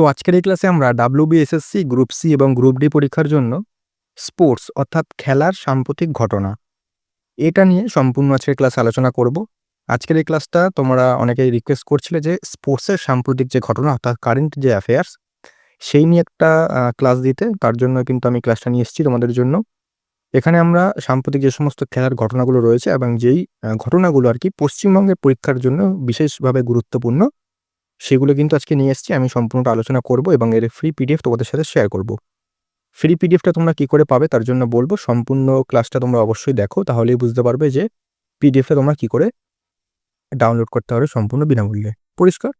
তো আজকের এই ক্লাসে আমরা WBSSC গ্রুপ সি এবং গ্রুপ ডি পরীক্ষার জন্য স্পোর্টস অর্থাৎ খেলার সাম্প্রতিক ঘটনা এটা নিয়ে সম্পূর্ণ আজকের ক্লাসে আলোচনা করব। আজকের এই ক্লাসটা তোমরা অনেকেই রিকোয়েস্ট করছিলে যে স্পোর্টসের সাম্প্রতিক যে ঘটনা অর্থাৎ কারেন্ট যে অ্যাফেয়ার্স সেই নিয়ে একটা ক্লাস দিতে, তার জন্য কিন্তু আমি ক্লাসটা নিয়ে এসেছি তোমাদের জন্য। এখানে আমরা সাম্প্রতিক যে সমস্ত খেলার ঘটনাগুলো রয়েছে এবং যেই ঘটনাগুলো আর কি পশ্চিমবঙ্গের পরীক্ষার জন্য বিশেষভাবে গুরুত্বপূর্ণ সেগুলো কিন্তু আজকে নিয়ে এসেছি। আমি সম্পূর্ণটা আলোচনা করব এবং এর ফ্রি পিডিএফ তোমাদের সাথে শেয়ার করব। ফ্রি পিডিএফটা তোমরা কি করে পাবে তার জন্য বলবো সম্পূর্ণ ক্লাসটা তোমরা অবশ্যই দেখো, তাহলেই বুঝতে পারবে যে পিডিএফটা তোমরা কি করে ডাউনলোড করতে পারবে সম্পূর্ণ বিনামূল্যে। পরিষ্কার?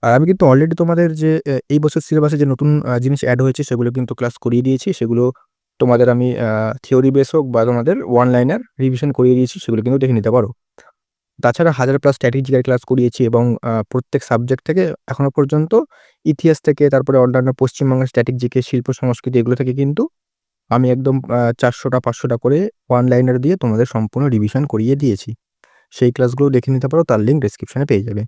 আর আমি কিন্তু অলরেডি তোমাদের যে এই বছর সিলেবাসে যে নতুন জিনিস অ্যাড হয়েছে সেগুলো কিন্তু ক্লাস করিয়ে দিয়েছি। সেগুলো তোমাদের আমি থিওরি বেস হোক বা তোমাদের ওয়ান লাইনার রিভিশন করিয়ে দিয়েছি, সেগুলো কিন্তু দেখে নিতে পারো। তাছাড়া 1000+ স্ট্র্যাটেজিক্যাল ক্লাস করিয়েছি এবং প্রত্যেক সাবজেক্ট থেকে এখনো পর্যন্ত ইতিহাস থেকে তারপরে অন্যান্য পশ্চিমবঙ্গের স্ট্যাটিক জিকে, শিল্প সংস্কৃতি এগুলো থেকে কিন্তু আমি একদম 400টা 500টা করে ওয়ান লাইনার দিয়ে তোমাদের সম্পূর্ণ রিভিশন করিয়ে দিয়েছি। সেই ক্লাসগুলো দেখে নিতে পারো, তার লিঙ্ক ডেসক্রিপশনে পেয়ে যাবে।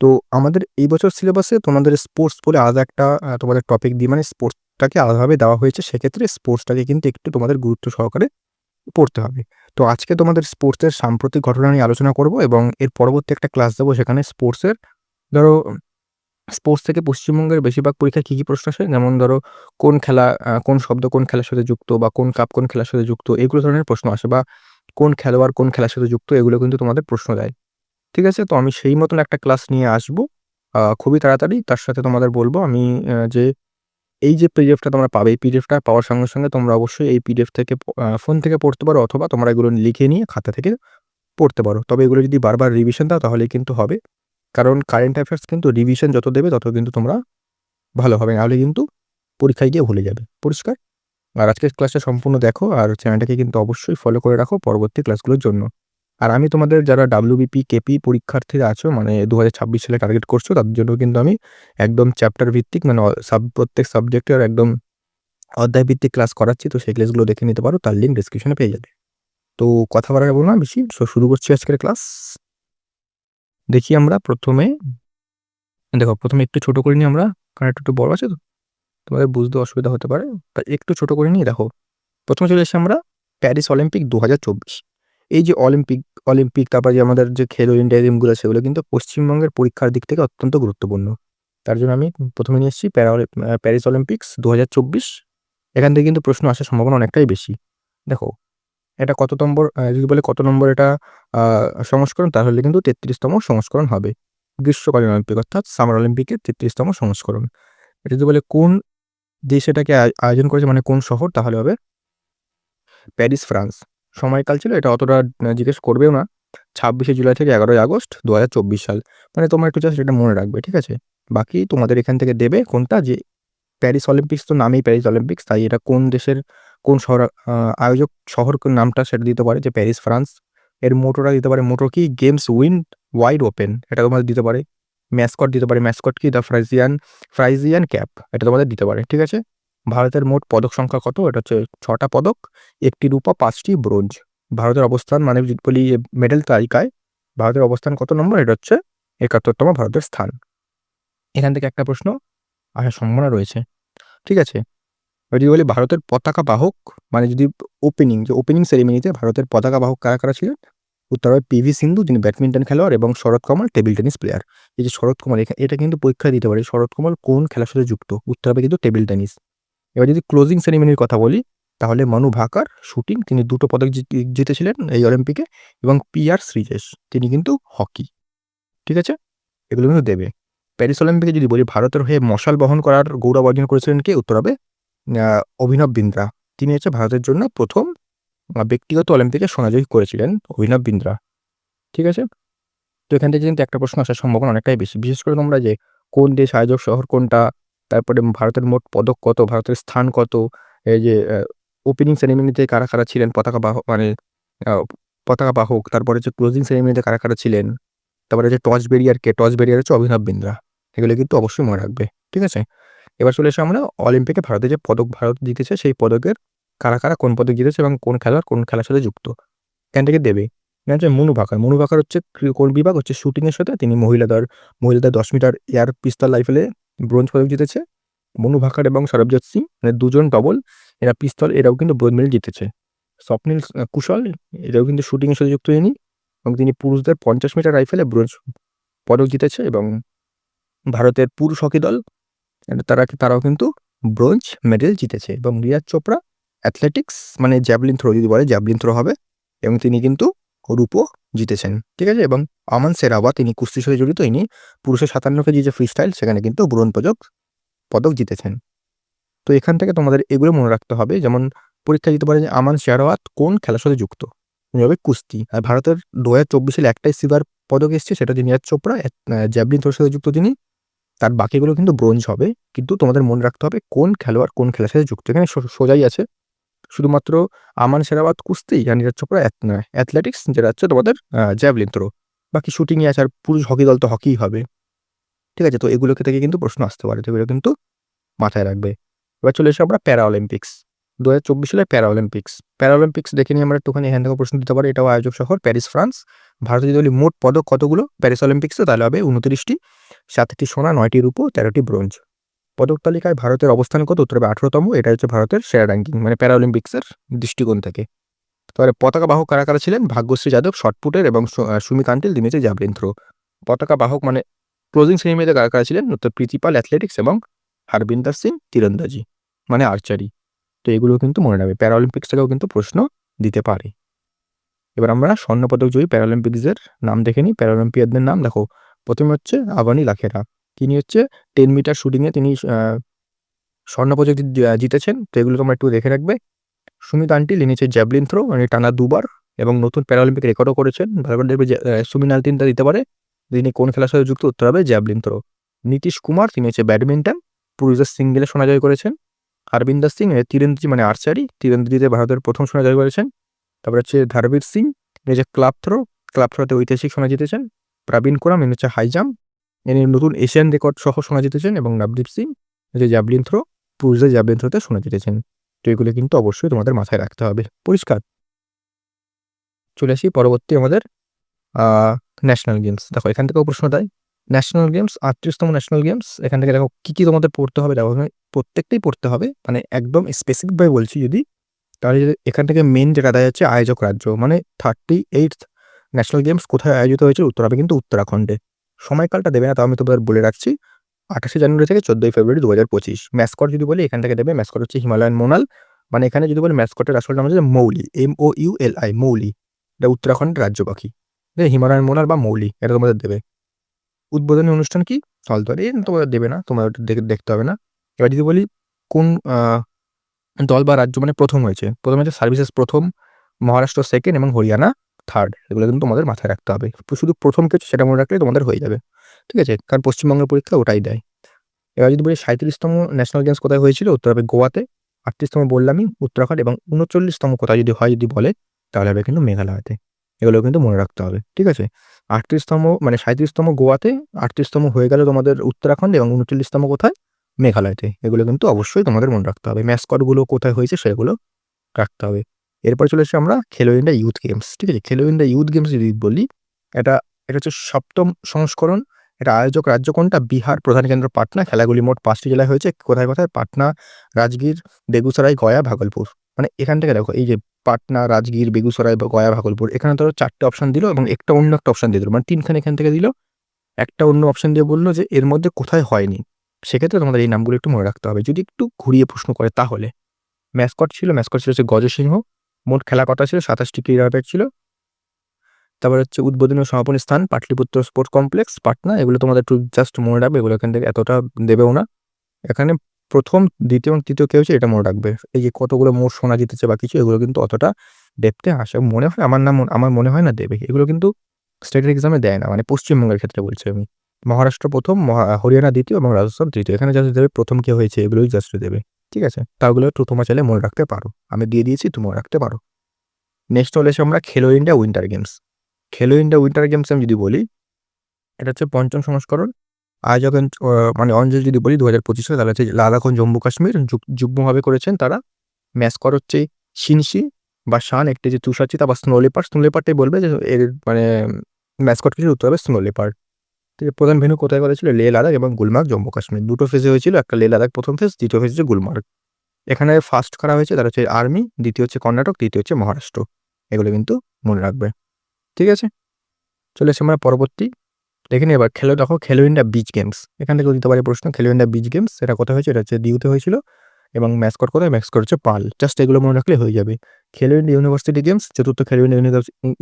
তো আমাদের এই বছর সিলেবাসে তোমাদের স্পোর্টস বলে আলাদা একটা তোমাদের টপিক দিয়ে মানে স্পোর্টসটাকে আলাদাভাবে দেওয়া হয়েছে। সেক্ষেত্রে স্পোর্টসটাকে কিন্তু একটু তোমাদের গুরুত্ব সহকারে পড়তে হবে। তো আজকে তোমাদের স্পোর্টসের সাম্প্রতিক ঘটনা নিয়ে আলোচনা করব এবং এর পরবর্তী একটা ক্লাস দেবো, সেখানে স্পোর্টসের ধরো স্পোর্টস থেকে পশ্চিমবঙ্গের বেশিরভাগ পরীক্ষায় কী প্রশ্ন আসে, যেমন ধরো কোন খেলা কোন শব্দ কোন খেলার সাথে যুক্ত বা কোন কাপ কোন খেলার সাথে যুক্ত, এগুলো ধরনের প্রশ্ন আসে, বা কোন খেলোয়াড় কোন খেলার সাথে যুক্ত, এগুলো কিন্তু তোমাদের প্রশ্ন দেয়। ঠিক আছে? তো আমি সেই মতন একটা ক্লাস নিয়ে আসবো খুবই তাড়াতাড়ি। তার সাথে তোমাদের বলবো আমি যে এই যে পিডিএফটা তোমরা পাবে, এই পিডিএফটা পাওয়ার সঙ্গে সঙ্গে তোমরা অবশ্যই এই পিডিএফ থেকে ফোন থেকে পড়তে পারো, অথবা তোমরা এগুলো লিখে নিয়ে খাতা থেকে পড়তে পারো। তবে এগুলো যদি বারবার রিভিশন দাও তাহলেই কিন্তু হবে। কারণ কারেন্ট অ্যাফেয়ার্স কিন্তু রিভিশন যত দেবে তত কিন্তু তোমরা ভালো হবে, নাহলে কিন্তু পরীক্ষায় গিয়ে ভুলে যাবে। পরিষ্কার? আর আজকের ক্লাসটা সম্পূর্ণ দেখো আর চ্যানেলটাকে কিন্তু অবশ্যই ফলো করে রাখো পরবর্তী ক্লাসগুলোর জন্য। আর আমি তোমাদের যারা WBP, KP পরীক্ষার্থীরা আছো, মানে 2026 সালে টার্গেট করছো, তাদের জন্য কিন্তু আমি একদম চ্যাপ্টার ভিত্তিক মানে প্রত্যেক সাবজেক্টের একদম অধ্যায় ভিত্তিক ক্লাস করাচ্ছি। তো সেই ক্লাসগুলো দেখে নিতে পারো, তার লিঙ্ক ডেসক্রিপশনে পেয়ে যাবে। তো কথা বাড়াবো না বেশি, শুরু করছি আজকের ক্লাস। দেখি আমরা প্রথমে একটু ছোট করে নিই আমরা, কারণ একটু বড় আছে তো তোমাদের বুঝতে অসুবিধা হতে পারে, তাই একটু ছোট করে নিই। দেখো প্রথমে চলে এসেছি আমরা প্যারিস অলিম্পিক 2024। এই যে অলিম্পিক তারপরে যে আমাদের যে খেলো ইন্ডিয়া গেমগুলো সেগুলো কিন্তু পশ্চিমবঙ্গের পরীক্ষার দিক থেকে অত্যন্ত গুরুত্বপূর্ণ। তার জন্য আমি প্রথমে নিয়ে এসেছি প্যারিস অলিম্পিক্স 2024। এখান থেকে কিন্তু প্রশ্ন আসার সম্ভাবনা অনেকটাই বেশি। দেখো এটা কত নম্বর, যদি বলে কত নম্বর এটা সংস্করণ, তাহলে কিন্তু 33তম সংস্করণ হবে। গ্রীষ্মকালীন অলিম্পিক অর্থাৎ সামার অলিম্পিকের 33তম সংস্করণ। এটা যদি বলে কোন দেশ এটাকে আয়োজন করেছে মানে কোন শহর, তাহলে হবে প্যারিস, ফ্রান্স। সময়কাল ছিল এটা অতটা জিজ্ঞেস করবেও না, 26শে জুলাই থেকে 11ই আগস্ট 2024 সাল। মানে তোমরা একটু জাস্ট এটা মনে রাখবে, ঠিক আছে? বাকি তোমাদের এখান থেকে দেবে কোনটা, যে প্যারিস অলিম্পিক্স তো নামেই প্যারিস অলিম্পিক্স, তাই এটা কোন দেশের কোন শহর আয়োজক শহর নামটা সেটা দিতে পারে, যে প্যারিস, ফ্রান্স। এর মোটোটা দিতে পারে, মোটো কি গেমস উইন ওয়াইড ওপেন, এটা তোমাদের দিতে পারে। ম্যাসকট দিতে পারে, ম্যাসকট কি দ্য ফ্রাইজিয়ান ক্যাপ, এটা তোমাদের দিতে পারে। ঠিক আছে? ভারতের মোট পদক সংখ্যা কত, এটা হচ্ছে 6টা পদক, 1টি রূপা 5টি ব্রোঞ্জ। ভারতের অবস্থান মানে যদি বলি মেডেল তালিকায় ভারতের অবস্থান কত নম্বর, এটা হচ্ছে 71তম ভারতের স্থান। এখান থেকে একটা প্রশ্ন আসার সম্ভাবনা রয়েছে। ঠিক আছে? যদি বলি ভারতের পতাকা বাহক মানে যদি ওপেনিং সেরিমনিতে ভারতের পতাকা বাহক কারা কারা ছিলেন, উত্তর হবে PV সিন্ধু, যিনি ব্যাডমিন্টন খেলোয়াড়, এবং শরৎ কমল টেবিল টেনিস প্লেয়ার। এই যে শরৎ কমল, এটা কিন্তু পরীক্ষায় দিতে পারে, শরৎ কমল কোন খেলার সাথে যুক্ত, উত্তর হবে কিন্তু টেবিল টেনিস। এবার যদি ক্লোজিং সেরিমনির কথা বলি, তাহলে মানু ভাকার শুটিং, তিনি 2টো পদক জিতেছিলেন এই অলিম্পিকে, এবং PR শ্রীজেশ, তিনি কিন্তু হকি। ঠিক আছে? এগুলো কিন্তু দেবে। প্যারিস অলিম্পিকে যদি বলি ভারতের হয়ে মশাল বহন করার গৌরব অর্জন করেছিলেন কে, উত্তর হবে অভিনব বিন্দ্রা। তিনি হচ্ছে ভারতের জন্য প্রথম ব্যক্তিগত অলিম্পিকে সোনাজয়ী করেছিলেন অভিনব বিন্দ্রা। ঠিক আছে? তো এখান থেকে কিন্তু একটা প্রশ্ন আসার সম্ভাবনা অনেকটাই বেশি, বিশেষ করে তোমরা যে কোন দেশ আয়োজক শহর কোনটা, তারপরে ভারতের মোট পদক কত, ভারতের স্থান কত, এই যে ওপেনিং সেরেমনিতে কারা কারা ছিলেন পতাকা বাহক মানে পতাকা বাহক, তারপরে যে ক্লোজিং সেরেমনিতে কারা কারা ছিলেন, তারপরে যে টস বেরিয়ার হচ্ছে অভিনব বিন্দ্রা। এগুলো কিন্তু অবশ্যই মনে রাখবে। ঠিক আছে? এবার চলে এসে আমরা অলিম্পিকে ভারতে যে পদক ভারত জিতেছে সেই পদকের কারা কারা কোন পদক জিতেছে এবং কোন খেলোয়াড় কোন খেলার সাথে যুক্ত, এখান থেকে দেবে। হচ্ছে মনু ভাকার হচ্ছে কোন বিভাগ, হচ্ছে শুটিংয়ের সাথে। তিনি মহিলাদের 10 মিটার এয়ার পিস্তল রাইফেলে ব্রোঞ্জ পদক জিতেছে। মনু ভাকার এবং সরবজিৎ সিং মানে দুজন ডবল, এরা পিস্তল, এরাও কিন্তু ব্রোঞ্জ মেডেল জিতেছে। স্বপ্নিল কুশল এরাও কিন্তু শুটিংয়ের সাথে যুক্ত ইনি, এবং তিনি পুরুষদের 50 মিটার রাইফেলে ব্রোঞ্জ পদক জিতেছে। এবং ভারতের পুরুষ হকি দল তারাও কিন্তু ব্রোঞ্জ মেডেল জিতেছে। এবং নীরজ চোপড়া অ্যাথলেটিক্স মানে জ্যাভলিন থ্রো যদি বলে জ্যাভলিন থ্রো হবে, এবং তিনি কিন্তু রূপও জিতেছেন। ঠিক আছে। এবং আমান সেরাওয়াত তিনি কুস্তির সাথে জড়িত, ইনি পুরুষের 57 কেজি যে ফ্রি স্টাইল সেখানে কিন্তু ব্রোঞ্জ পদক জিতেছেন। তো এখান থেকে তোমাদের এগুলো মনে রাখতে হবে, যেমন পরীক্ষা দিতে পারে যে আমান শেরাওয়াত কোন খেলার সাথে যুক্ত, উনি হবে কুস্তি। আর ভারতের 2024 সালে একটাই সিলভার পদক এসছে, সেটা হচ্ছে নীরজ চোপড়া, জ্যাভলিন থ্রোর সাথে যুক্ত তিনি। তার বাকিগুলো কিন্তু ব্রোঞ্জ হবে, কিন্তু তোমাদের মনে রাখতে হবে কোন খেলোয়াড় কোন খেলার সাথে যুক্ত। এখানে সোজাই আছে, শুধুমাত্র আমান শেরাওয়াত কুস্তি আর নীরজ চোপড়া অ্যাথলেটিক্স, যেটা হচ্ছে তোমাদের জ্যাভলিন থ্রো। বাকি শুটিংয়ে আছে, আর পুরুষ হকি দল তো হকিই হবে। ঠিক আছে। তো এগুলোকে থেকে কিন্তু প্রশ্ন আসতে পারে, তো এগুলো কিন্তু মাথায় রাখবে। এবার চলে এসে আমরা প্যারা অলিম্পিক্স। 2024 সালে প্যারা অলিম্পিক্স দেখে নিয়ে আমরা একটুখানি এখান থেকে প্রশ্ন দিতে পারি। এটাও আয়োজক শহর প্যারিস, ফ্রান্স। ভারত যদি বলি মোট পদক কতগুলো প্যারিস অলিম্পিক্সে, তাহলে হবে 29টি, 7টি সোনা, 9টি রূপো, 13টি ব্রোঞ্জ। পদক তালিকায় ভারতের অবস্থান কত? উত্তর হবে 18তম। এটা হচ্ছে ভারতের সেরা র্যাঙ্কিং মানে প্যারা অলিম্পিক্সের দৃষ্টিকোণ থেকে। তারপরে পতাকা বাহক কারা কারা ছিলেন? ভাগ্যশ্রী যাদব শটপুটের এবং সুমি কান্টিল তিনি হচ্ছে জ্যাভলিন থ্রো। পতাকা বাহক মানে ক্লোজিং সেরিমনিতে কারা কারা ছিলেন? উত্তর প্রীতিপাল অ্যাথলেটিক্স এবং হারবিন্দর সিং তীরন্দাজি মানে আর্চারি। তো এগুলো কিন্তু মনে রাখবে, প্যারা অলিম্পিক্স থেকেও কিন্তু প্রশ্ন দিতে পারে। এবার আমরা স্বর্ণপদক জয়ী প্যারালিম্পিক্সের নাম দেখে নিই। প্যারালিম্পিয়ানদের নাম দেখো, প্রথমে হচ্ছে আবানি লাখেরা, তিনি হচ্ছে 10 মিটার শুটিংয়ে তিনি স্বর্ণপদক জিতেছেন। তো এগুলো তোমরা একটু দেখে রাখবে। সুমিত আন্টিল ইনি হচ্ছে জ্যাভলিন থ্রো মানে টানা 2বার এবং নতুন প্যারালিম্পিক রেকর্ডও করেছেন। ভালো করে দেখবে সুমিত আন্টিলটা দিতে পারে, তিনি কোন খেলার সাথে যুক্ত? উত্তর হবে জ্যাভলিন থ্রো। নীতিশ কুমার তিনি হচ্ছে ব্যাডমিন্টন, পুরুষদের সিঙ্গেলে সোনা জয় করেছেন। হারবিন্দর সিং তীরন্দাজি মানে আর্চারি, তীরন্দাজিতে ভারতের প্রথম সোনা জয় করেছেন। তারপর হচ্ছে ধারবীর সিং ইনি হচ্ছে ক্লাব থ্রোতে ঐতিহাসিক সোনা জিতেছেন। প্রবীণ কুরাম ইনি হচ্ছে হাই জাম্প, ইনি নতুন এশিয়ান রেকর্ড সহ সোনা জিতেছেন। এবং নবদীপ সিং যে জ্যাভলিন থ্রো, পুরুষদের জ্যাভলিন থ্রোতে সোনা জিতেছেন। তো এগুলো কিন্তু অবশ্যই তোমাদের মাথায় রাখতে হবে। পরিষ্কার? চলে আসি পরবর্তী আমাদের ন্যাশনাল গেমস। দেখো এখান থেকেও প্রশ্ন দেয়। ন্যাশনাল গেমস 38তম ন্যাশনাল গেমস। এখান থেকে দেখো কী তোমাদের পড়তে হবে, দেখো প্রত্যেকটাই পড়তে হবে, মানে একদম স্পেসিফিকভাবে বলছি যদি, তাহলে এখান থেকে মেন যেটা দেখা যাচ্ছে আয়োজক রাজ্য, মানে 38th ন্যাশনাল গেমস কোথায় আয়োজিত হয়েছে? উত্তর হবে কিন্তু উত্তরাখণ্ডে। সময়কালটা দেবে না, তাও আমি তোমাদের বলে রাখছি, 28শে জানুয়ারি থেকে 14ই ফেব্রুয়ারি 2025। ম্যাসকট যদি বলি এখান থেকে দেবে, ম্যাসকট হচ্ছে হিমালয়ান মোনাল। মানে এখানে যদি বলি ম্যাসকটের আসল নাম হচ্ছে মৌলি, MOULI মৌলি, এটা উত্তরাখণ্ডের রাজ্য পাখি। হিমালয়ান মোনাল বা মৌলি এটা তোমাদের দেবে। উদ্বোধনী অনুষ্ঠান কি? হলদরে তোমাদের দেবে না, তোমাদের দেখতে হবে না। এবার যদি বলি কোন দল বা রাজ্য মানে প্রথম হয়েছে সার্ভিসেস প্রথম, মহারাষ্ট্র সেকেন্ড এবং হরিয়ানা থার্ড, এগুলো কিন্তু তোমাদের মাথায় রাখতে হবে। শুধু প্রথম কিছু সেটা মনে রাখলে তোমাদের হয়ে যাবে। ঠিক আছে, কারণ পশ্চিমবঙ্গের পরীক্ষা ওটাই দেয়। এবার যদি বলি 37তম ন্যাশনাল গেমস কোথায় হয়েছিল? উত্তর হবে গোয়াতে। 38তম বললামই উত্তরাখণ্ড, এবং 39তম কোথায় যদি হয় যদি বলে তাহলে হবে কিন্তু মেঘালয়তে। এগুলো কিন্তু মনে রাখতে হবে। ঠিক আছে, 38তম মানে 37তম গোয়াতে, 38তম হয়ে গেল তোমাদের উত্তরাখণ্ড, এবং 39তম কোথায়? মেঘালয়তে। এগুলো কিন্তু অবশ্যই তোমাদের মনে রাখতে হবে। ম্যাসকটগুলো কোথায় হয়েছে সেগুলো রাখতে হবে। এরপর চলে এসে আমরা খেলো ইন্ডিয়া ইউথ গেমস। ঠিক আছে, খেলো ইন্ডিয়া ইউথ গেমস যদি বলি, এটা হচ্ছে 7ম সংস্করণ। এটা আয়োজক রাজ্য কোনটা? বিহার, প্রধান কেন্দ্র পাটনা। খেলাগুলি মোট 5টি জেলায় হয়েছে। কোথায় কোথায়? পাটনা, রাজগীর, বেগুসরাই, গয়া, ভাগলপুর। মানে এখান থেকে দেখো এই যে পাটনা, রাজগীর, বেগুসরাই, গয়া, ভাগলপুর, এখানে ধরো 4টে অপশন দিল এবং একটা অন্য একটা অপশন দিয়ে দিল, মানে 3খানে এখান থেকে দিল, একটা অন্য অপশন দিয়ে বললো যে এর মধ্যে কোথায় হয়নি। সেক্ষেত্রে তোমাদের এই নামগুলো একটু মনে রাখতে হবে যদি একটু ঘুরিয়ে প্রশ্ন করে। তাহলে ম্যাসকট ছিল হচ্ছে গজসিংহ। মোট খেলা কটা ছিল? 27টি ক্রীড়া ব্যাট ছিল। তারপর হচ্ছে উদ্বোধনী সমাপনী স্থান পাটলিপুত্র স্পোর্টস কমপ্লেক্স পাটনা। এগুলো তোমাদের একটু জাস্ট মনে রাখবে, এগুলো এখান থেকে এতটা দেবেও না। এখানে প্রথম, দ্বিতীয় এবং তৃতীয় কে হচ্ছে এটা মনে রাখবে। এই যে কতগুলো মোট সোনা জিতেছে বা কিছু, এগুলো কিন্তু অতটা ডেপথে আসে মনে হয়, আমার মনে হয় না দেবে। এগুলো কিন্তু স্টেটের এক্সামে দেয় না, মানে পশ্চিমবঙ্গের ক্ষেত্রে বলছি আমি। মহারাষ্ট্র প্রথম, হরিয়ানা দ্বিতীয় এবং রাজস্থান তৃতীয়। এখানে জাস্ট দেবে প্রথম কে হয়েছে, এগুলোই জাস্ট দেবে। ঠিক আছে, তাগুলো একটু তোমরা চাইলে মনে রাখতে পারো, আমি দিয়ে দিয়েছি, তুমি মনে রাখতে পারো। নেক্সট হলে এসে আমরা খেলো ইন্ডিয়া উইন্টার গেমস। খেলো ইন্ডিয়া উইন্টার গেমস আমি যদি বলি, এটা হচ্ছে 5ম সংস্করণ। আয়োজক মানে অঞ্চল যদি বলি 2025 সালে, তাহলে হচ্ছে লাদাখ ও জম্মু কাশ্মীর যুগ্মভাবে করেছেন তারা। ম্যাসকট হচ্ছে শিনশি বা শান, একটি যে তুষারচিতা বা স্নো লেপার্ড। স্নো লেপার্ডটাই বলবে যে এর মানে ম্যাসকট কিছু উত্তর হবে স্নো লেপার্ড। প্রধান ভেন্যু কোথায় করা ছিল? লেহ লাদাখ এবং গুলমার্গ জম্মু কাশ্মীর। দুটো ফেজে হয়েছিল, একটা লেহ লাদাখ প্রথম ফেজ, দ্বিতীয় ফেজ হচ্ছে গুলমার্গ। এখানে ফার্স্ট করা হয়েছে তার হচ্ছে আর্মি, দ্বিতীয় হচ্ছে কর্ণাটক, তৃতীয় হচ্ছে মহারাষ্ট্র। এগুলো কিন্তু মনে রাখবে, ঠিক আছে? চলে এসে আমরা পরবর্তী দেখে নিই এবার দেখো খেলো ইন্ডিয়া বিচ গেমস। এখান থেকেও দিতে পারে প্রশ্ন। খেলো ইন্ডিয়া বিচ গেমস এটা কোথায় হয়েছে? এটা হচ্ছে দিউতে হয়েছিল এবং ম্যাসকট কোথায়? ম্যাসকট হচ্ছে পাল। জাস্ট এগুলো মনে রাখলে হয়ে যাবে। খেলো ইন্ডিয়া ইউনিভার্সিটি গেমস, চতুর্থ খেলো ইন্ডিয়া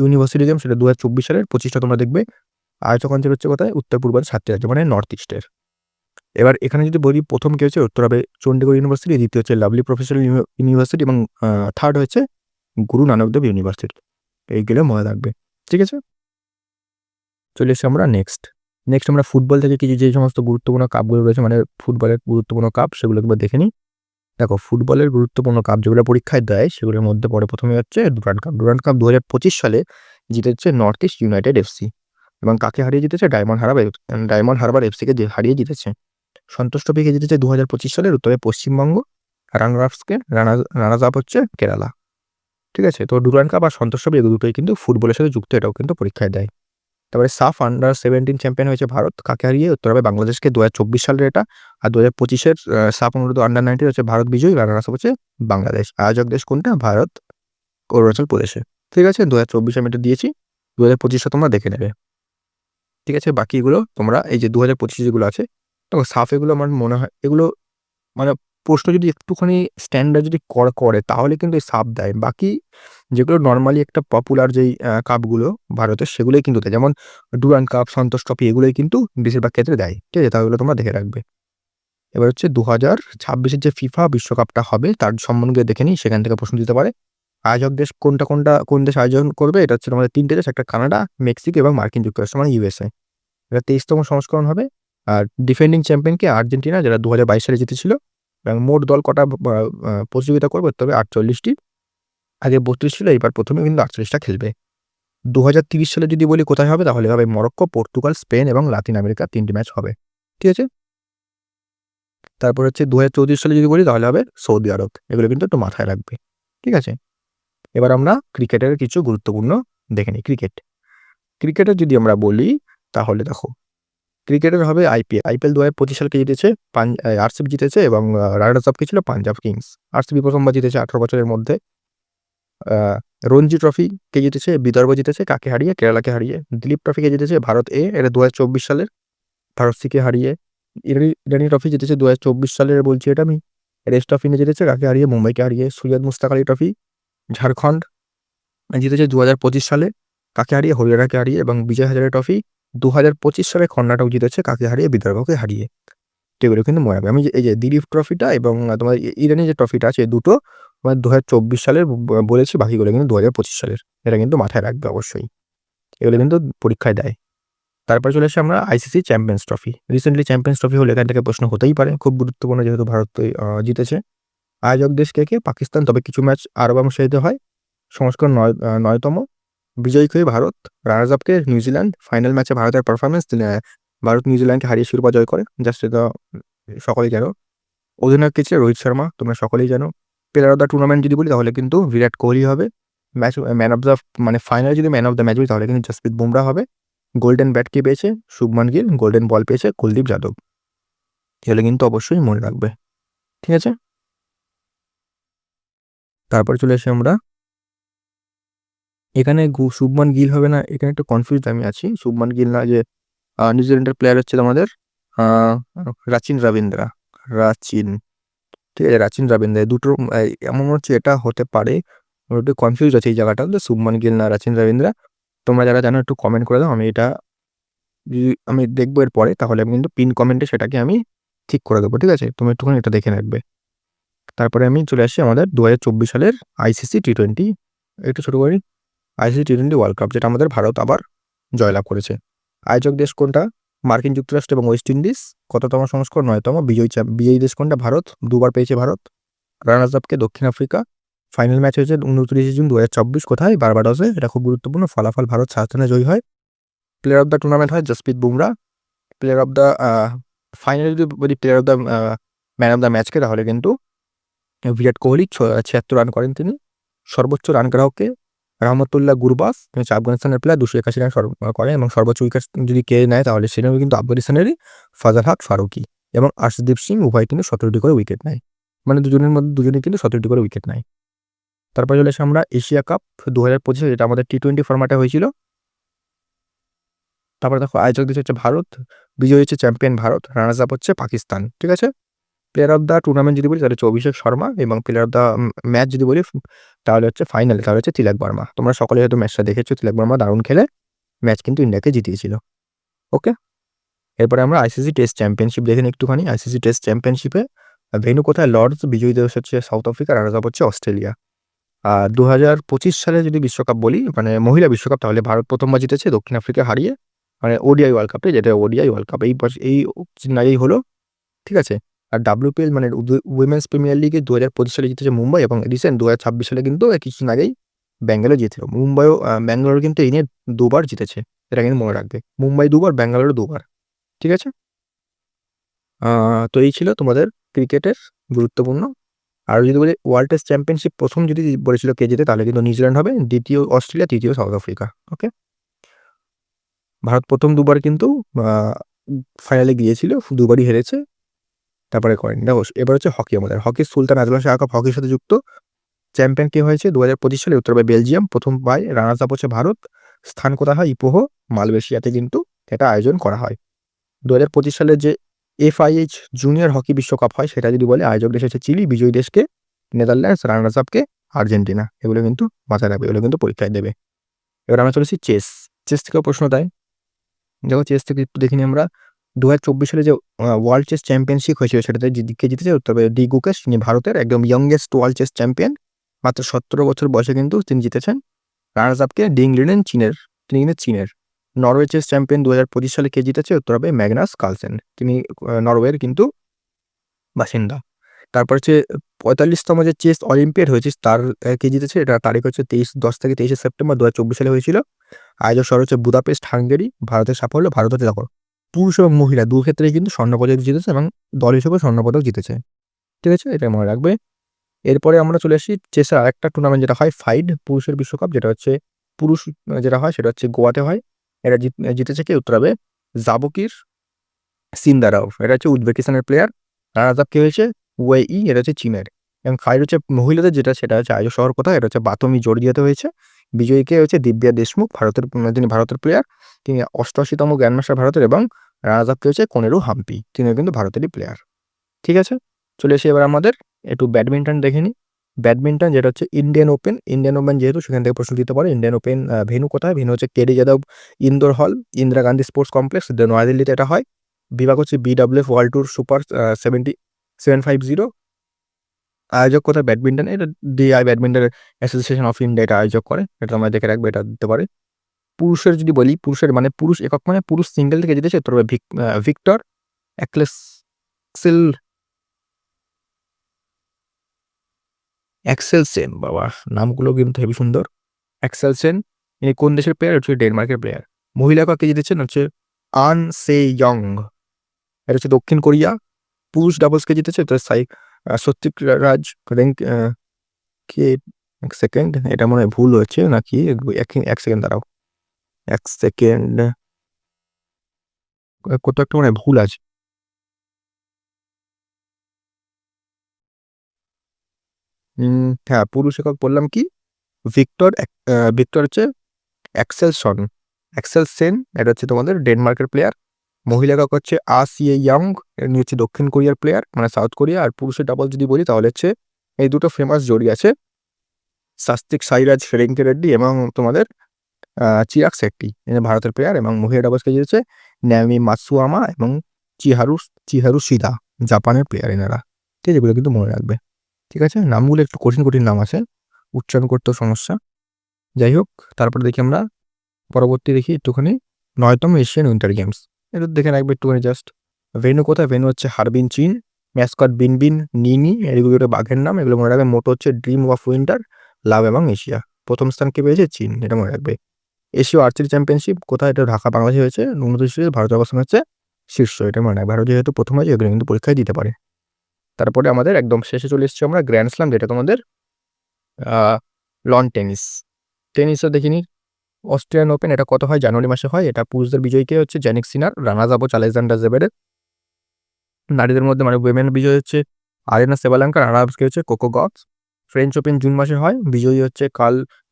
ইউনিভার্সিটি গেমস, এটা 2024 সালের 25টা তোমরা দেখবে। আয়োজক অঞ্চল হচ্ছে কোথায়? উত্তর পূর্বাঞ্চল 7টি রাজ্য, মানে নর্থ ইস্টের। এবার এখানে যদি বলি প্রথম কি হচ্ছে? উত্তর হবে চণ্ডীগড় ইউনিভার্সিটি, দ্বিতীয় হচ্ছে লাভলি প্রফেশনাল ইউনিভার্সিটি এবং থার্ড হচ্ছে গুরু নানক দেব ইউনিভার্সিটি। এইগুলো মনে রাখবে, ঠিক আছে? চলে এসে আমরা নেক্সট আমরা ফুটবল থেকে কিছু যে সমস্ত গুরুত্বপূর্ণ কাপগুলো রয়েছে, মানে ফুটবলের গুরুত্বপূর্ণ কাপ, সেগুলো একবার দেখে নিই। দেখো ফুটবলের গুরুত্বপূর্ণ কাপ যেগুলো পরীক্ষায় দেয় সেগুলোর মধ্যে পড়ে প্রথমে হচ্ছে ডুরান্ড কাপ। ডুরান্ড কাপ 2025 সালে জিতেছে নর্থ ইস্ট ইউনাইটেড এফসি এবং কাকে হারিয়ে জিতেছে? ডায়মন্ড হারবার এফসিকে হারিয়ে জিতেছে। সন্তোষ ট্রফিকে জিতেছে 2025 সালের উত্তরে পশ্চিমবঙ্গ, রানার্স আপ হচ্ছে কেরালা, ঠিক আছে? তো ডুরান্ড কাপ আর সন্তোষ ট্রফি এগুলো দুটোই কিন্তু ফুটবলের সাথে যুক্ত, এটাও কিন্তু পরীক্ষায় দেয়। তারপরে সাফ আন্ডার-17 চ্যাম্পিয়ন হয়েছে ভারত, কাকে হারিয়ে? উত্তর হবে বাংলাদেশকে 2024 সালের এটা। আর 2025-এর সাফ অনুরোধ আন্ডার-19 হচ্ছে ভারত বিজয়ী, রানার্স আপ হচ্ছে বাংলাদেশ। আয়োজক দেশ কোনটা? ভারত, অরুণাচল প্রদেশে, ঠিক আছে? 2024 আমি এটা দিয়েছি, 2025টা তোমরা দেখে নেবে, ঠিক আছে? বাকি এগুলো তোমরা এই যে 2025 যেগুলো আছে, তো সাফ এগুলো আমার মনে হয় এগুলো মানে প্রশ্ন যদি একটুখানি স্ট্যান্ডার্ড যদি করে তাহলে কিন্তু এই সাফ দেয়। বাকি যেগুলো নরমালি একটা পপুলার যেই কাপগুলো ভারতের, সেগুলোই কিন্তু দেয়। যেমন ডুরান্ড কাপ, সন্তোষ ট্রফি এগুলোই কিন্তু বেশিরভাগ ক্ষেত্রে দেয়, ঠিক আছে? তাহলে তোমরা দেখে রাখবে। এবার হচ্ছে 2026-এর যে ফিফা বিশ্বকাপটা হবে তার সম্বন্ধে দেখে নিই, সেখান থেকে প্রশ্ন দিতে পারে। আয়োজক দেশ কোন দেশ আয়োজন করবে? এটা হচ্ছে আমাদের 3টে দেশ, একটা কানাডা, মেক্সিকো এবং মার্কিন যুক্তরাষ্ট্র, মানে ইউএসএ। এটা 23তম সংস্করণ হবে। আর ডিফেন্ডিং চ্যাম্পিয়নকে আর্জেন্টিনা, যারা 2022 সালে জিতেছিল। এবং মোট দল কটা প্রতিযোগিতা করবে? তবে 48টি। আগে 32 ছিল, এবার প্রথমে কিন্তু 48টা খেলবে। 2030 সালে যদি বলি কোথায় হবে, তাহলে হবে মরক্কো, পর্তুগাল, স্পেন এবং লাতিন আমেরিকা, 3টি ম্যাচ হবে, ঠিক আছে? তারপর হচ্ছে 2034 সালে যদি বলি তাহলে হবে সৌদি আরব। এগুলো কিন্তু একটু মাথায় রাখবে, ঠিক আছে? এবার আমরা ক্রিকেটের কিছু গুরুত্বপূর্ণ দেখে নিই। ক্রিকেটের যদি আমরা বলি তাহলে দেখো ক্রিকেটের হবে আইপিএল 2025 সালকে জিতেছে আরসিবি জিতেছে এবং রানার্স আপ কে ছিল পাঞ্জাব কিংস। আরসিবি প্রথমবার জিতেছে 18 বছরের মধ্যে। রঞ্জি ট্রফি কে জিতেছে? বিদর্ভ জিতেছে, কাকে হারিয়ে? কেরালাকে হারিয়ে। দিলীপ ট্রফি কে জিতেছে? ভারত এ, এটা 2024 সালের, ভারত সি কে হারিয়ে। ইরানি ট্রফি জিতেছে 2024 সালের, বলছি এটা আমি। রেস্ট অফ ইন্ডিয়া জিতেছে কাকে হারিয়ে? মুম্বাইকে হারিয়ে। সৈয়দ মুস্তাক আলী ট্রফি ঝাড়খণ্ড জিতেছে 2025 সালে, কাকে হারিয়ে? হরিয়ানাকে হারিয়ে। এবং বিজয় হাজারে ট্রফি 2025 সালে কর্ণাটক জিতেছে, কাকে হারিয়ে? বিদর্ভকে হারিয়ে। এগুলো কিন্তু মনে রাখবে। আমি এই যে দিলীপ ট্রফিটা এবং তোমার ইরানি যে ট্রফিটা আছে, এই দুটো তোমার 2024 সালের বলেছি, বাকিগুলো কিন্তু 2025 সালের। এটা কিন্তু মাথায় রাখবে অবশ্যই, এগুলো কিন্তু পরীক্ষায় দেয়। তারপরে চলে আসে আমরা ICC champions trophy. Recently champions trophy হলে এখান থেকে প্রশ্ন হতেই পারে, খুব গুরুত্বপূর্ণ যেহেতু ভারত জিতেছে। আয়োজক দেশ কে? পাকিস্তান, তবে কিছু ম্যাচ আরব অংশীদারিত্বে হয়। সংস্করণ 9তম। বিজয়ী হয়ে ভারত। রানার্স আপকে নিউজিল্যান্ড। ফাইনাল ম্যাচে ভারতের পারফরমেন্স, ভারত নিউজিল্যান্ডকে হারিয়ে শিরোপা জয় করে, জাস্ট এটা সকলেই জানো। অধিনায়ক কে ছিল? রোহিত শর্মা, তোমরা সকলেই জানো। প্লেয়ার অফ দ্য টুর্নামেন্ট যদি বলি তাহলে কিন্তু বিরাট কোহলি হবে। ম্যান অফ দ্য মানে ফাইনাল যদি ম্যান অফ দ্য ম্যাচ বলি তাহলে কিন্তু জসপ্রীত বুমরা হবে। গোল্ডেন ব্যাট কে পেয়েছে? শুভমান গিল। গোল্ডেন বল পেয়েছে কুলদীপ যাদব। এগুলো কিন্তু অবশ্যই মনে রাখবে, ঠিক আছে? তারপর চলে আসি আমরা এখানে শুভমান গিল হবে না, এখানে একটু কনফিউজ আমি আছি। শুভমান গিল না, যে নিউজিল্যান্ডের প্লেয়ার হচ্ছে আমাদের রাচিন রবীন্দ্রা, ঠিক আছে? রাচিন রবীন্দ্রা, দুটো এমন হচ্ছে এটা হতে পারে, একটু কনফিউজ আছে এই জায়গাটা, শুভমান গিল না রাচিন রবীন্দ্রা। তোমরা যারা জানো একটু কমেন্ট করে দাও, আমি এটা আমি দেখবো এর পরে, তাহলে আমি কিন্তু পিন কমেন্টে সেটাকে আমি ঠিক করে দেবো, ঠিক আছে? তুমি একটুখানি এটা দেখে রাখবে। তারপরে আমি চলে আসি আমাদের 2024 সালের আইসিসি টি20, একটু ছোটো করি। আইসিসি টি20 ওয়ার্ল্ড কাপ, যেটা আমাদের ভারত আবার জয়লাভ করেছে। আয়োজক দেশ কোনটা? মার্কিন যুক্তরাষ্ট্র এবং ওয়েস্ট ইন্ডিজ। কততম সংস্করণ? 9তম। বিজয়ী দেশ কোনটা? ভারত, দুবার পেয়েছে ভারত। রানার্স আপকে দক্ষিণ আফ্রিকা। ফাইনাল ম্যাচ হয়েছে 29 জুন 2024, কোথায়? বারবাডোসে। এটা খুব গুরুত্বপূর্ণ, ফলাফল ভারত 7 রানে জয়ী হয়। প্লেয়ার অফ দ্য টুর্নামেন্ট হয় Jasprit Bumrah. Player of the ফাইনালে যদি বলি player of the man of the ম্যাচকে, তাহলে কিন্তু বিরাট কোহলি 76 রান করেন তিনি। সর্বোচ্চ রান গ্রাহককে? রহমতুল্লাহ গুরবাজ হচ্ছে আফগানিস্তানের প্লেয়ার, 281 রান করে এবং সর্বোচ্চ উইকেট যদি কে নেয় তাহলে সেটাও কিন্তু আফগানিস্তানেরই ফাজাল হক ফারুকি এবং আর্শদীপ সিং উভয় কিন্তু 17টি করে উইকেট নেয়। মানে দুজনের মধ্যে দুজনেই কিন্তু 17টি করে উইকেট নেয়। তারপরে চলে আসে আমরা এশিয়া কাপ 2025, যেটা আমাদের টি-20 ফরম্যাটে হয়েছিল। তারপরে দেখো আয়োজক দেশ হচ্ছে ভারত, বিজয়ী হচ্ছে চ্যাম্পিয়ন ভারত, রানার্স আপ হচ্ছে পাকিস্তান। ঠিক আছে। প্লেয়ার অফ দ্য টুর্নামেন্ট যদি বলি তাহলে হচ্ছে অভিষেক শর্মা এবং প্লেয়ার অফ দ্য ম্যাচ যদি বলি তাহলে হচ্ছে ফাইনালে তাহলে হচ্ছে তিলক বর্মা। তোমরা সকলে হয়তো ম্যাচটা দেখেছো, তিলক বর্মা দারুণ খেলে ম্যাচ কিন্তু ইন্ডিয়াকে জিতিয়েছিল। ওকে, এরপরে আমরা আইসিসি টেস্ট চ্যাম্পিয়নশিপ দেখে নিই একটুখানি। আইসিসি টেস্ট চ্যাম্পিয়নশিপে ভেন্যু কোথায়? লর্ডস, বিজয়ী দেশ হচ্ছে সাউথ আফ্রিকা, রানার্স আপ হচ্ছে অস্ট্রেলিয়া। 2025 সালে যদি বিশ্বকাপ বলি মানে মহিলা বিশ্বকাপ, তাহলে ভারত প্রথমবার জিতেছে দক্ষিণ আফ্রিকা হারিয়ে, মানে ওডিআই ওয়ার্ল্ড কাপে, যেটা ওডিআই ওয়ার্ল্ড কাপ এই আগেই হলো। ঠিক আছে। আর WPL মানে উইমেন্স প্রিমিয়ার লিগে 2025 সালে জিতেছে মুম্বাই এবং রিসেন্ট 2026 সালে কিন্তু কিছুদিন আগেই ব্যাঙ্গালোর জিতেছিল। মুম্বাইও ব্যাঙ্গালোর কিন্তু এই নিয়ে দুবার জিতেছে, এটা কিন্তু মনে রাখবে। মুম্বাই দুবার, ব্যাঙ্গালোর দুবার। ঠিক আছে। তো এই ছিল তোমাদের ক্রিকেটের গুরুত্বপূর্ণ। আর যদি বলি ওয়ার্ল্ড টেস্ট চ্যাম্পিয়নশিপ প্রথম যদি বলেছিল কে জিতে, তাহলে কিন্তু নিউজিল্যান্ড হবে, দ্বিতীয় অস্ট্রেলিয়া, তৃতীয় সাউথ আফ্রিকা। ওকে, ভারত প্রথম দুবার কিন্তু ফাইনালে গিয়েছিল, দুবারই হেরেছে, তারপরে করেনি। দেখো এবার হচ্ছে হকি। আমাদের হকির সুলতান আজলান শাহ কাপ হকির সাথে যুক্ত। চ্যাম্পিয়ন কে হয়েছে 2025 সালে? উত্তর পায় বেলজিয়াম, প্রথম পায়। রানার্স আপ হচ্ছে ভারত। স্থান কোথায় হয়? ইপোহ, মালয়েশিয়াতে কিন্তু এটা আয়োজন করা হয়। 2025 সালে যে FIH জুনিয়র হকি বিশ্বকাপ হয় সেটা যদি বলে, আয়োজক দেশ হচ্ছে চিলি, বিজয়ী দেশকে নেদারল্যান্ডস, রানার্স আপকে আর্জেন্টিনা। এগুলো কিন্তু মাথায় রাখবে, এগুলো কিন্তু পরীক্ষায় দেবে। এবার আমরা চলেছি চেস। চেস থেকেও প্রশ্ন দেয়। দেখো চেস থেকে একটু দেখিনি আমরা। 2024 সালে যে ওয়ার্ল্ড চেস চ্যাম্পিয়নশিপ হয়েছিল সেটাতে কে জিতেছে? তবে ডি গুকেশ, তিনি ভারতের একদম ইয়ংগেস্ট ওয়ার্ল্ড চেস চ্যাম্পিয়ন, মাত্র 17 বছর বয়সে কিন্তু তিনি জিতেছেন। রানার্স আপকে ডিং লিনেন, তিনি কিন্তু চীনের। নরওয়ে চেস চ্যাম্পিয়ন 2025 সালে কে জিতেছে? উত্তর হবে ম্যাগনাস কার্লসেন, তিনি নরওয়ের কিন্তু বাসিন্দা। তারপর হচ্ছে 45তম যে চেস অলিম্পিয়াড হয়েছে তার কে জিতেছে? এটা তারিখ হচ্ছে 10 থেকে 23 সেপ্টেম্বর 2024 সালে হয়েছিল। আয়োজক শহর হচ্ছে বুদাপেস্ট, হাঙ্গেরি। ভারতের সাফল্য, ভারত হচ্ছে দেখো পুরুষ এবং মহিলা দু ক্ষেত্রেই কিন্তু স্বর্ণপদক জিতেছে এবং দল হিসেবে স্বর্ণপদক জিতেছে। ঠিক আছে, এটা মনে রাখবে। এরপরে আমরা চলে আসি চেসের আরেকটা টুর্নামেন্ট যেটা হয় ফাইড পুরুষের বিশ্বকাপ, যেটা হচ্ছে পুরুষ যেটা হয় সেটা হচ্ছে গোয়াতে হয়। এটা জিতেছে কে? উত্তর হবে জাবকির সিন্দারাও, এটা হচ্ছে উজবেকিস্তানের প্লেয়ার। রানার্স আপ কে হয়েছে? UAE, এটা হচ্ছে চীনের। এবং ফাইড হচ্ছে মহিলাদের যেটা, সেটা হচ্ছে আয়োজক শহর কোথায়? এটা হচ্ছে বাতমি, জর্জিয়াতে হয়েছে। বিজয়ীকে হচ্ছে দিব্যা দেশমুখ, ভারতের তিনি ভারতের প্লেয়ার, তিনি 88তম গ্র্যান্ডমাস্টার ভারতের। এবং রানার্স আপ কে হচ্ছে কোনেরু হাম্পি, তিনিও কিন্তু ভারতেরই প্লেয়ার। ঠিক আছে, চলে এসে এবার আমাদের একটু ব্যাডমিন্টন দেখে নিই। ব্যাডমিন্টন যেটা হচ্ছে ইন্ডিয়ান ওপেন, যেহেতু সেখান থেকে প্রশ্ন দিতে পারে। ইন্ডিয়ান ওপেন ভেন্যু কোথায়? ভেন্যু হচ্ছে কেডি যাদব ইনডোর হল, ইন্দিরা গান্ধী স্পোর্টস কমপ্লেক্স, নয়াদিল্লিতে এটা হয়। বিভাগ হচ্ছে BWF ওয়ার্ল্ড ট্যুর সুপার 750। আয়োজক কোথায়? ব্যাডমিন্টন, এটা DI badminton association of India এটা আয়োজক করে, এটা আমরা দেখে রাখবো, এটা দিতে পারে। পুরুষের যদি বলি, পুরুষের মানে পুরুষ একক মানে পুরুষ সিঙ্গেল থেকে জিতেছে উত্তর হবে ভিক্টর অ্যাক্সেলসেন। বাবা, নামগুলো কিন্তু হেবি সুন্দর। অ্যাক্সেলসেন, ইনি কোন দেশের প্লেয়ার? হচ্ছে ডেনমার্কের প্লেয়ার। মহিলা কাকে জিতেছেন? হচ্ছে আন সে ইয়ং, এটা হচ্ছে দক্ষিণ কোরিয়া। পুরুষ ডাবলসকে জিতেছে তো সত্যিক রাজ কে। এক সেকেন্ড, এটা মনে হয় ভুল হয়েছে নাকি? এক সেকেন্ড দাঁড়াও, এক সেকেন্ড, কত একটা মনে হয় ভুল আছে। হ্যাঁ, পুরুষ একক বললাম কি? ভিক্টর ভিক্টর হচ্ছে অ্যাক্সেলসেন, এটা হচ্ছে তোমাদের ডেনমার্কের প্লেয়ার। মহিলা একক হচ্ছে সিএ ইয়ং, ইনি হচ্ছে দক্ষিণ কোরিয়ার প্লেয়ার, মানে সাউথ কোরিয়া। আর পুরুষের ডাবল যদি বলি তাহলে হচ্ছে এই দুটো ফেমাস জোড়ি আছে, সাত্বিক সাইরাজ রেঙ্কি রেড্ডি এবং তোমাদের চিরাগ শেট্টি, এরা ভারতের প্লেয়ার। এবং মহিলা ডাবলসকে জিতেছে ন্যামি মাতসুয়ামা এবং চিহারু চিহারু শিদা, জাপানের প্লেয়ার এনারা। ঠিক আছে, এগুলো কিন্তু মনে রাখবে। ঠিক আছে, নামগুলো একটু কঠিন কঠিন নাম আছে, উচ্চারণ করতেও সমস্যা। যাই হোক, তারপরে দেখি আমরা পরবর্তী দেখি একটুখানি 9তম এশিয়ান উইন্টার গেমস, এটা দেখে রাখবে একটুখানি জাস্ট। ভেন্যু কোথায়? ভেন্যু হচ্ছে হারবিন, চীন। ম্যাসকট বিনবিন, নিনি, এগুলো একটা বাঘের নাম, এগুলো মনে রাখবে। মোটো হচ্ছে ড্রিম অফ উইন্টার, লাভ এবং এশিয়া। প্রথম স্থান কে পেয়েছে? চীন, এটা মনে রাখবে। এশীয় আর্চারি চ্যাম্পিয়নশিপ কোথায়? এটা ঢাকা, বাংলাদেশে হয়েছে। 29 ভারতের অবস্থান হচ্ছে শীর্ষ, এটা মনে রাখবে। ভারত যেহেতু প্রথম হয়েছে, এগুলো কিন্তু পরীক্ষায় দিতে পারে। তারপরে আমাদের একদম শেষে চলে এসেছি আমরা গ্র্যান্ড স্ল্যাম, যেটা তোমাদের লন টেনিস। টেনিসটা দেখিনি অস্ট্রেলিয়ান ওপেন, এটা কত হয়? জানুয়ারি মাসে হয়। এটা পুরুষদের বিজয়ীকে হচ্ছে জ্যানিক সিনার, রানার্স আপ হচ্ছে আলেকজান্ডার জেভেরেভ। নারীদের মধ্যে মানে উইমেন বিজয়ী হচ্ছে আরেনা সেবালেঙ্কা, রানার্স কে হচ্ছে কোকো গফস। ফ্রেঞ্চ ওপেন জুন মাসে হয়, বিজয়ী হচ্ছে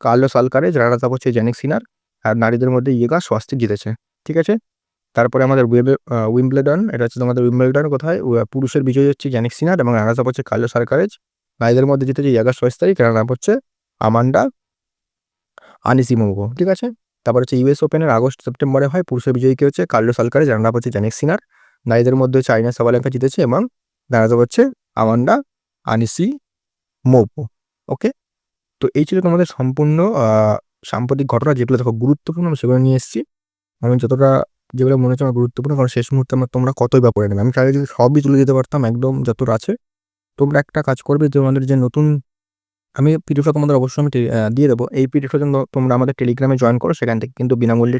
কার্লোস আলকারেজ, রানার্স আপ হচ্ছে জ্যানিক সিনার। আর নারীদের মধ্যে ইগা স্বস্তিক জিতেছে। ঠিক আছে, তারপরে আমাদের উইম্বলডন, এটা হচ্ছে তোমাদের উইম্বলডন কোথায়? পুরুষের বিজয়ী হচ্ছে জ্যানিক সিনার এবং রানার্স আপ হচ্ছে কার্লোস আলকারেজ। নারীদের মধ্যে জিতেছে ইয়াগা স্বস্তিক, রানার আপ হচ্ছে আমান্ডা আনিসিমোভো। ঠিক আছে, তারপর হচ্ছে ইউএস ওপেনের আগস্ট সেপ্টেম্বরে হয়, পুরুষের বিজয়ীকে হচ্ছে কার্লোস আলকারেজ, রানার আপ হচ্ছে জ্যানিক সিনার। নারীদের মধ্যে হচ্ছে আরিনা সাবালেঙ্কা জিতেছে এবং রানার্স আপ হচ্ছে আমান্ডা আনিসিমোভো। ওকে, তো এই ছিল তোমাদের সম্পূর্ণ সাম্প্রতিক ঘটনা, যেগুলো দেখো গুরুত্বপূর্ণ, আমি সেগুলো নিয়ে এসেছি। আমি যতটা যেগুলো মনে হচ্ছে আমার গুরুত্বপূর্ণ, কারণ শেষ মুহূর্তে তোমরা কতই বা পড়ে নেবে। আমি চাইলে যদি সবই তুলে দিতে পারতাম একদম যতটা আছে। তোমরা একটা কাজ করবে, তোমাদের যে নতুন আমি পিডিএফটা তোমাদের অবশ্যই আমি দিয়ে দেবো। এই পিডিএফটার জন্য তোমরা আমাদের টেলিগ্রামে জয়েন করো, সেখান থেকে কিন্তু বিনামূল্যে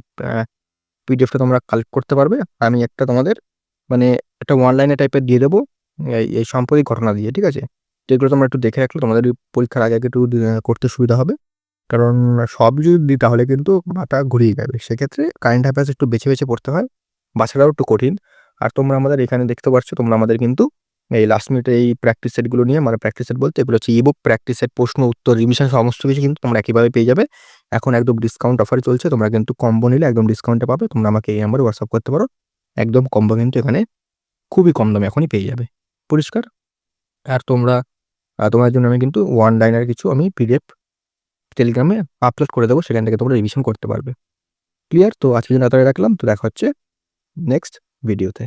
পিডিএফটা তোমরা কালেক্ট করতে পারবে। আমি একটা তোমাদের মানে একটা অনলাইনে টাইপের দিয়ে দেবো এই সাম্প্রতিক ঘটনা দিয়ে। ঠিক আছে, যেগুলো তোমরা একটু দেখে রাখলে তোমাদের পরীক্ষার আগে একটু করতে সুবিধা হবে। কারণ সব যদি দিই তাহলে কিন্তু মাথা ঘুরিয়ে যাবে। সেক্ষেত্রে কারেন্ট অ্যাফেয়ার্স একটু বেছে বেছে পড়তে হয়, বাছাটাও একটু কঠিন। আর তোমরা আমাদের এখানে দেখতে পাচ্ছ, তোমরা আমাদের কিন্তু এই লাস্ট মিনিটে এই প্র্যাকটিস সেটগুলো নিয়ে, মানে প্র্যাকটিস সেট বলতে এগুলো হচ্ছে ইবুক প্র্যাকটিস সেট, প্রশ্ন উত্তর, রিভিশন সমস্ত কিছু কিন্তু তোমরা একইভাবে পেয়ে যাবে। এখন একদম ডিসকাউন্ট অফার চলছে, তোমরা কিন্তু কম্বো নিলে একদম ডিসকাউন্টে পাবে। তোমরা আমাকে এই নাম্বারে হোয়াটসঅ্যাপ করতে পারো, একদম কম্বো কিন্তু এখানে খুবই কম দামে এখনই পেয়ে যাবে। পরিষ্কার? আর তোমার জন্য আমি কিন্তু ওয়ান লাইনার কিছু আমি পিডিএফ টেলিগ্রামে আপলোড করে দেবো, সেখান থেকে তোমরা রিভিশন করতে পারবে। ক্লিয়ার? তো আজকের জন্য এতটাই রাখলাম, তো দেখা হচ্ছে নেক্সট ভিডিওতে।